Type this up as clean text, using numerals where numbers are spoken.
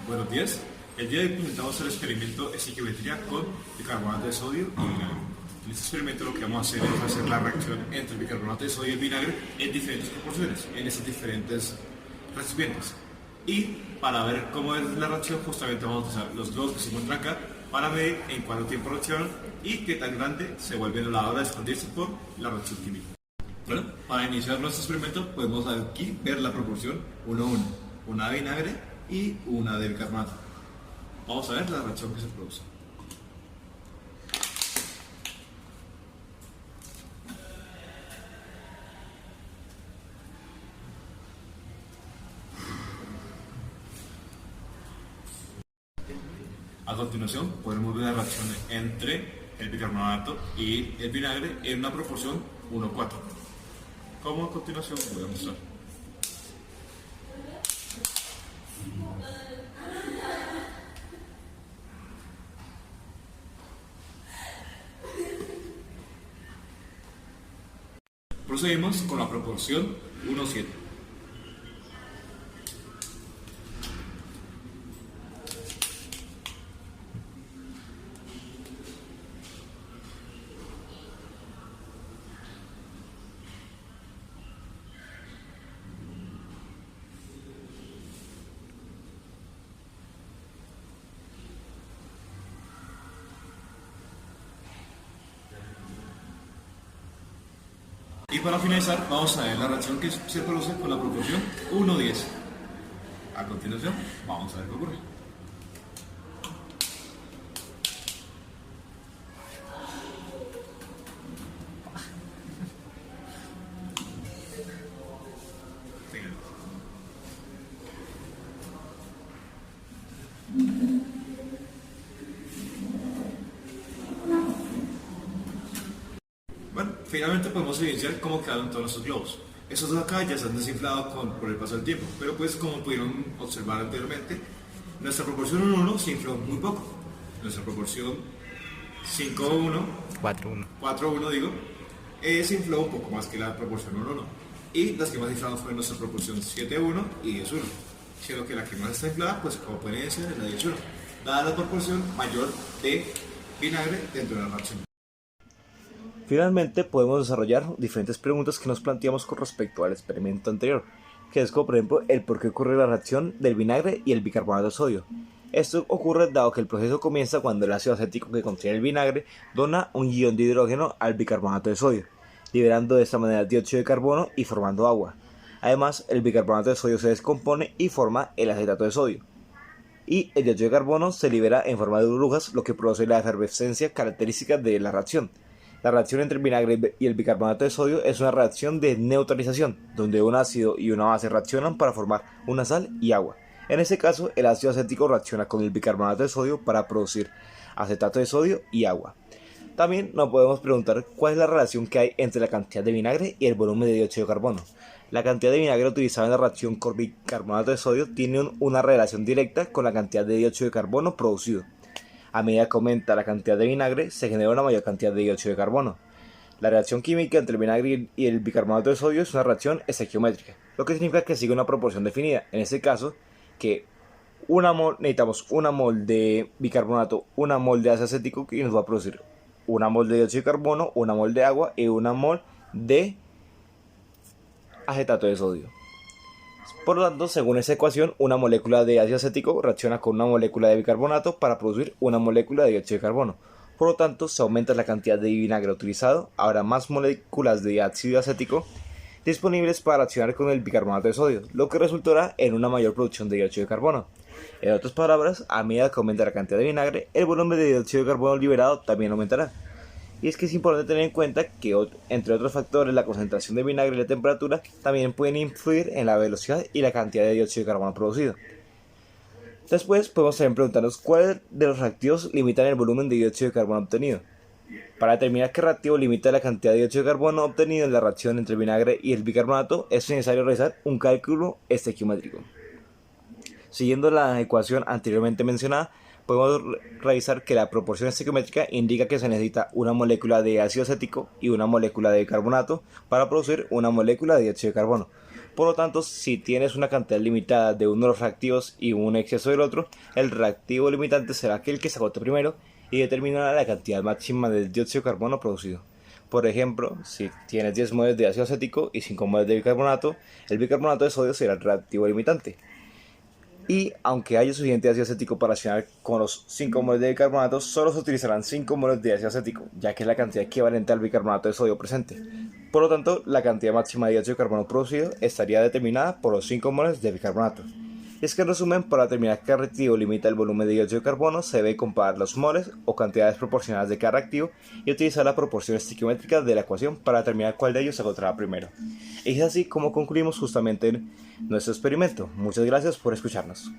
Buenos días. El día de hoy presentamos el experimento estequiometría con bicarbonato de sodio y vinagre. En este experimento lo que vamos a hacer es hacer la reacción entre el bicarbonato de sodio y el vinagre en diferentes proporciones, en estos diferentes recipientes. Y para ver cómo es la reacción, justamente vamos a utilizar los globos que se encuentran acá para medir en cuánto tiempo reaccionan y qué tan grande se vuelve a la hora de expandirse por la reacción química. Bueno, para iniciar nuestro experimento podemos aquí ver la proporción 1:1, una de vinagre y una de bicarbonato. Vamos a ver la reacción que se produce. A continuación podemos ver la reacción entre el bicarbonato y el vinagre en una proporción 1:4. Como a continuación voy a mostrar. Procedimos con la proporción 1:7. Y para finalizar, vamos a ver la reacción que se produce con la proporción 1:10. A continuación, vamos a ver qué ocurre. Bueno, finalmente podemos evidenciar cómo quedaron todos nuestros globos. Estos dos acá ya se han desinflado por el paso del tiempo, pero pues como pudieron observar anteriormente, nuestra proporción 1:1 se infló muy poco. Nuestra proporción 5:1, 4:1 digo, se infló un poco más que la proporción 1:1. Y las que más inflaron fueron nuestra proporción 7:1 y 10:1. Siendo que la que más está inflada, pues como pueden evidenciar, es la 10:1, dada la proporción mayor de vinagre dentro de la reacción. Finalmente, podemos desarrollar diferentes preguntas que nos planteamos con respecto al experimento anterior, que es como por ejemplo el por qué ocurre la reacción del vinagre y el bicarbonato de sodio. Esto ocurre dado que el proceso comienza cuando el ácido acético que contiene el vinagre dona un ion de hidrógeno al bicarbonato de sodio, liberando de esta manera dióxido de carbono y formando agua. Además, el bicarbonato de sodio se descompone y forma el acetato de sodio. Y el dióxido de carbono se libera en forma de burbujas, lo que produce la efervescencia característica de la reacción. La reacción entre el vinagre y el bicarbonato de sodio es una reacción de neutralización, donde un ácido y una base reaccionan para formar una sal y agua. En este caso, el ácido acético reacciona con el bicarbonato de sodio para producir acetato de sodio y agua. También nos podemos preguntar cuál es la relación que hay entre la cantidad de vinagre y el volumen de dióxido de carbono. La cantidad de vinagre utilizada en la reacción con bicarbonato de sodio tiene una relación directa con la cantidad de dióxido de carbono producido. A medida que aumenta la cantidad de vinagre, se genera una mayor cantidad de dióxido de carbono. La reacción química entre el vinagre y el bicarbonato de sodio es una reacción estequiométrica, lo que significa que sigue una proporción definida. En este caso, que necesitamos una mol de bicarbonato, una mol de ácido acético, que nos va a producir una mol de dióxido de carbono, una mol de agua y una mol de acetato de sodio. Por lo tanto, según esa ecuación, una molécula de ácido acético reacciona con una molécula de bicarbonato para producir una molécula de dióxido de carbono. Por lo tanto, se aumenta la cantidad de vinagre utilizado, habrá más moléculas de ácido acético disponibles para reaccionar con el bicarbonato de sodio, lo que resultará en una mayor producción de dióxido de carbono. En otras palabras, a medida que aumenta la cantidad de vinagre, el volumen de dióxido de carbono liberado también aumentará. Y es que es importante tener en cuenta que, entre otros factores, la concentración de vinagre y la temperatura también pueden influir en la velocidad y la cantidad de dióxido de carbono producido. Después podemos también preguntarnos cuáles de los reactivos limitan el volumen de dióxido de carbono obtenido. Para determinar qué reactivo limita la cantidad de dióxido de carbono obtenido en la reacción entre el vinagre y el bicarbonato, es necesario realizar un cálculo estequiométrico. Siguiendo la ecuación anteriormente mencionada, podemos revisar que la proporción estequiométrica indica que se necesita una molécula de ácido acético y una molécula de bicarbonato para producir una molécula de dióxido de carbono. Por lo tanto, si tienes una cantidad limitada de uno de los reactivos y un exceso del otro, el reactivo limitante será aquel que se agote primero y determinará la cantidad máxima de dióxido de carbono producido. Por ejemplo, si tienes 10 moles de ácido acético y 5 moles de bicarbonato, el bicarbonato de sodio será el reactivo limitante. Y aunque haya suficiente ácido acético para reaccionar con los 5 moles de bicarbonato, solo se utilizarán 5 moles de ácido acético, ya que es la cantidad equivalente al bicarbonato de sodio presente. Por lo tanto, la cantidad máxima de dióxido de carbono producido estaría determinada por los 5 moles de bicarbonato. Y es que en resumen, para determinar qué reactivo limita el volumen de dióxido de carbono, se debe comparar los moles o cantidades proporcionadas de cada reactivo y utilizar la proporción estequiométrica de la ecuación para determinar cuál de ellos se agotará primero. Y es así como concluimos justamente nuestro experimento. Muchas gracias por escucharnos.